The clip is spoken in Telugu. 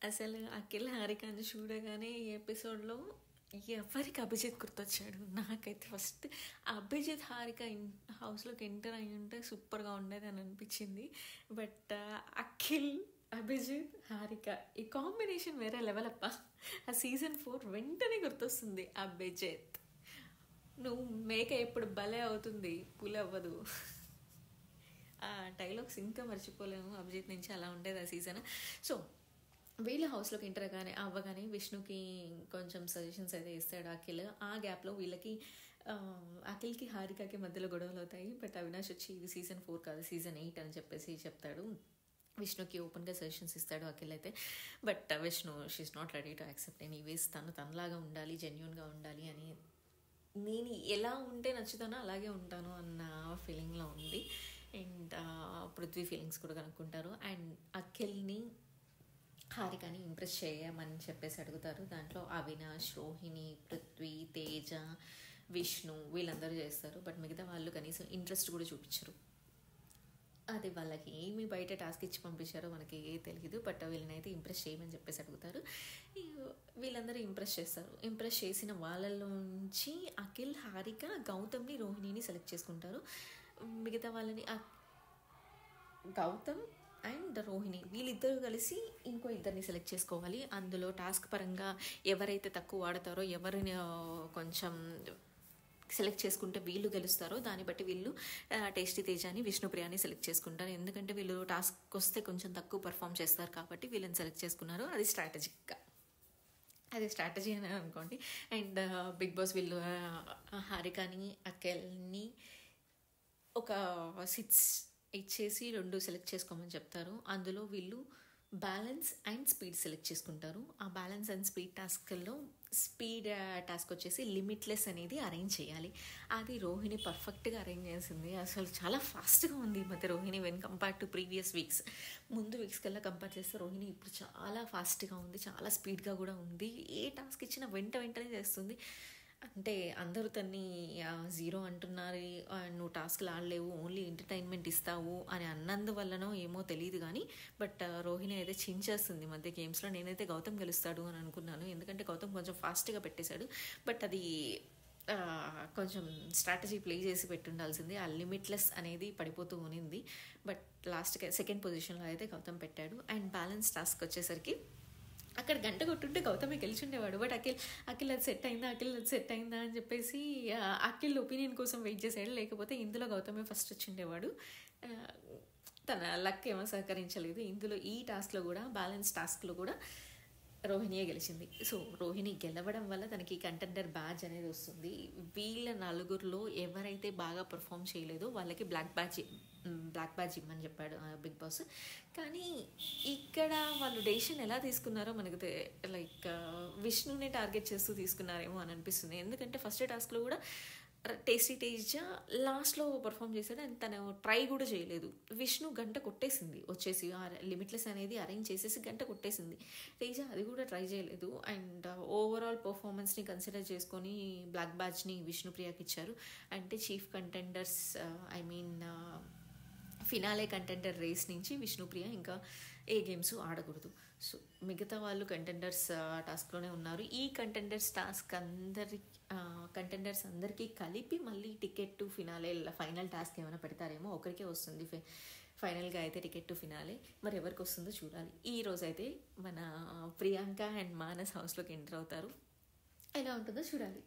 అసలు అఖిల్ హారికని చూడగానే ఈ ఎపిసోడ్లో ఎవరికి అభిజిత్ గుర్తొచ్చాడు. నాకైతే ఫస్ట్ అభిజిత్ హారిక హౌస్లోకి ఎంటర్ అయి ఉంటే సూపర్గా ఉండేది అని అనిపించింది. బట్ అఖిల్, అభిజిత్, హారిక ఈ కాంబినేషన్ వేరే లెవెల్ అప్ప. ఆ సీజన్ 4 వెంటనే గుర్తొస్తుంది. అభిజిత్, నువ్వు మేక ఎప్పుడు భలే అవుతుంది, పులి అవ్వదు. ఆ డైలాగ్స్ ఇంకా మర్చిపోలేము అభిజిత్ నుంచి. అలా ఉండేది ఆ సీజన్. సో వీళ్ళ హౌస్లోకి ఎంటర్ అవ్వగానే విష్ణుకి కొంచెం సజెషన్స్ అయితే ఇస్తాడు అఖిల్. ఆ గ్యాప్లో వీళ్ళకి అఖిల్కి హారికకి మధ్యలో గొడవలు అవుతాయి. బట్ అవినాష్ వచ్చి ఇది సీజన్ 4 కాదు సీజన్ 8 అని చెప్పేసి చెప్తాడు. విష్ణుకి ఓపెన్గా సజెషన్స్ ఇస్తాడు అఖిల్ అయితే. But Vishnu she is not ready to accept anyways. తనలాగా ఉండాలి, జెన్యూన్గా ఉండాలి అని, నేను ఎలా ఉంటే నచ్చుతానో అలాగే ఉంటాను అన్న ఫీలింగ్లో ఉంది. అండ్ పృథ్వీ ఫీలింగ్స్ కూడా కనుక్కుంటారు. అండ్ అఖిల్ని, హారికని ఇంప్రెస్ చేయమని చెప్పేసి అడుగుతారు. దాంట్లో అవినాష్, రోహిణి, పృథ్వీ, తేజ, విష్ణు వీళ్ళందరూ చేస్తారు. బట్ మిగతా వాళ్ళు కనీసం ఇంట్రెస్ట్ కూడా చూపించరు. అది వాళ్ళకి ఏమి బయట టాస్క్ ఇచ్చి పంపించారో మనకి తెలియదు. బట్ వీళ్ళనైతే ఇంప్రెస్ చేయమని చెప్పేసి అడుగుతారు. వీళ్ళందరూ ఇంప్రెస్ చేస్తారు. ఇంప్రెస్ చేసిన వాళ్ళలోంచి అఖిల్, హారిక, గౌతమ్ని, రోహిణిని సెలెక్ట్ చేసుకుంటారు. మిగతా వాళ్ళని గౌతమ్ అండ్ రోహిణి వీళ్ళిద్దరూ కలిసి ఇంకో ఇద్దరిని సెలెక్ట్ చేసుకోవాలి. అందులో టాస్క్ పరంగా ఎవరైతే తక్కువ వాడతారో, ఎవరిని కొంచెం సెలెక్ట్ చేసుకుంటే వీళ్ళు గెలుస్తారో దాన్ని బట్టి వీళ్ళు టేస్టీ తేజాని, విష్ణుప్రియాని సెలెక్ట్ చేసుకుంటారు. ఎందుకంటే వీళ్ళు టాస్క్ వస్తే కొంచెం తక్కువ పర్ఫామ్ చేస్తారు కాబట్టి వీళ్ళని సెలెక్ట్ చేసుకున్నారు. అది స్ట్రాటజిక్గా, అది స్ట్రాటజీ అని అనుకోండి. అండ్ బిగ్ బాస్ వీళ్ళు హారికని, అఖిల్ని ఒక 6 ఇచ్చేసి 2 సెలెక్ట్ చేసుకోమని చెప్తారు. అందులో వీళ్ళు బ్యాలెన్స్ అండ్ స్పీడ్ సెలెక్ట్ చేసుకుంటారు. ఆ బ్యాలెన్స్ అండ్ స్పీడ్ టాస్క్లో స్పీడ్ టాస్క్ వచ్చేసి లిమిట్లెస్ అనేది అరేంజ్ చేయాలి. అది రోహిణి పర్ఫెక్ట్గా అరేంజ్ చేసింది. అసలు చాలా ఫాస్ట్గా ఉంది ఈ మధ్య Rohini when compare to previous weeks. ముందు వీక్స్ కల్లా కంపేర్ చేస్తే రోహిణి ఇప్పుడు చాలా ఫాస్ట్గా ఉంది, చాలా స్పీడ్గా కూడా ఉంది. ఏ టాస్క్ ఇచ్చినా వెంటనే చేస్తుంది. అంటే అందరూ తన్ని 0 అంటున్నారు, నువ్వు టాస్క్లు ఆడలేవు, ఓన్లీ ఎంటర్టైన్మెంట్ ఇస్తావు అని అన్నందువల్లనో ఏమో తెలియదు కానీ బట్ రోహిణి అయితే చించేస్తుంది మధ్య గేమ్స్లో. నేనైతే గౌతమ్ గెలుస్తాడు అని అనుకున్నాను, ఎందుకంటే గౌతమ్ కొంచెం ఫాస్ట్గా పెట్టేశాడు. బట్ అది కొంచెం స్ట్రాటజీ ప్లే చేసి పెట్టుండాల్సింది. ఆ లిమిట్లెస్ అనేది పడిపోతూ ఉనింది. బట్ లాస్ట్కి సెకండ్ పొజిషన్లో అయితే గౌతమ్ పెట్టాడు. అండ్ బ్యాలెన్స్ టాస్క్ వచ్చేసరికి అక్కడ గంట కొట్టుంటే గౌతమే గెలిచుండేవాడు. బట్ అఖిల్ అది సెట్ అయిందా అని చెప్పేసి అఖిల్ ఒపీనియన్ కోసం వెయిట్ చేశాడు. లేకపోతే ఇందులో గౌతమే ఫస్ట్ వచ్చిండేవాడు. తన లక్ ఏమో సహకరించలేదు. ఇందులో ఈ టాస్క్లో కూడా, బ్యాలెన్స్ టాస్క్లో కూడా రోహిణియే గెలిచింది. సో రోహిణి గెలవడం వల్ల తనకి కంటెండర్ బ్యాడ్జ్ అనేది వస్తుంది. వీళ్ళ నలుగురిలో ఎవరైతే బాగా పర్ఫామ్ చేయలేదో వాళ్ళకి బ్లాక్ బ్యాడ్జ్ ఇమ్మని చెప్పాడు బిగ్ బాస్. కానీ ఇక్కడ వాళ్ళు డెసిషన్ ఎలా తీసుకున్నారో మనకు లైక్ విష్ణుని టార్గెట్ చేస్తూ తీసుకున్నారేమో అని అనిపిస్తుంది. ఎందుకంటే ఫస్ట్ టాస్క్లో కూడా టేస్టీ తేజ లాస్ట్లో పర్ఫామ్ చేశాడు అండ్ తను ట్రై కూడా చేయలేదు. విష్ణు గంట కొట్టేసింది వచ్చేసి, లిమిట్లెస్ అనేది అరేంజ్ చేసేసి గంట కొట్టేసింది. తేజ అది కూడా ట్రై చేయలేదు. అండ్ ఓవరాల్ పర్ఫార్మెన్స్ని కన్సిడర్ చేసుకొని బ్లాక్ బ్యాడ్జ్ని విష్ణుప్రియకి ఇచ్చారు. అంటే chief contenders finale contender race నుంచి విష్ణుప్రియ ఇంకా ఏ గేమ్స్ ఆడకూడదు. సో మిగతా వాళ్ళు కంటెండర్స్ టాస్క్లోనే ఉన్నారు. ఈ కంటెండర్స్ అందరికీ కలిపి మళ్ళీ ticket to finale final task ఏమైనా పెడతారేమో. ఒకరికే వస్తుంది ఫైనల్గా అయితే టికెట్ టు ఫినాలే. మరి ఎవరికి వస్తుందో చూడాలి. ఈ రోజు అయితే మన ప్రియాంక అండ్ మానస్ హౌస్లోకి ఎంటర్ అవుతారు. ఎలా ఉంటుందో చూడాలి.